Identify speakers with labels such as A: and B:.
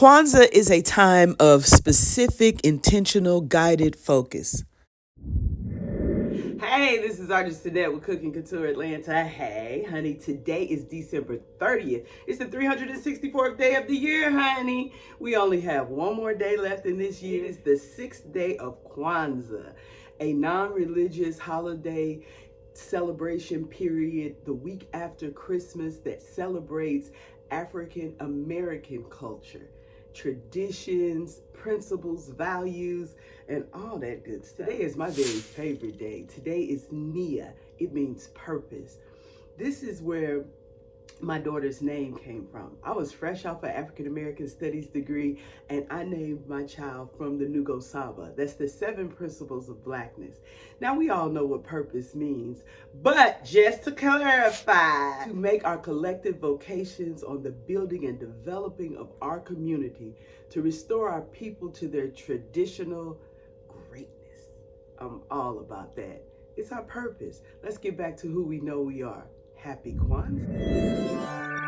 A: Kwanzaa is a time of specific, intentional, guided focus.
B: Hey, this is Artist Annette with Cooking Couture Atlanta. Hey, honey, today is December 30th. It's the 364th day of the year, honey. We only have one more day left in this year. It is the 6th day of Kwanzaa, a non-religious holiday celebration period the week after Christmas that celebrates African American culture, traditions, principles, values, and all that good stuff. Today is my very favorite day. Today is Nia. It means purpose. This is where my daughter's name came from. I was fresh off an African American Studies degree, and I named my child from the Nugo Saba. That's the 7 principles of Blackness. Now, we all know what purpose means, but just to clarify, to make our collective vocations on the building and developing of our community, to restore our people to their traditional greatness. I'm all about that. It's our purpose. Let's get back to who we know we are. Happy Kwanzaa.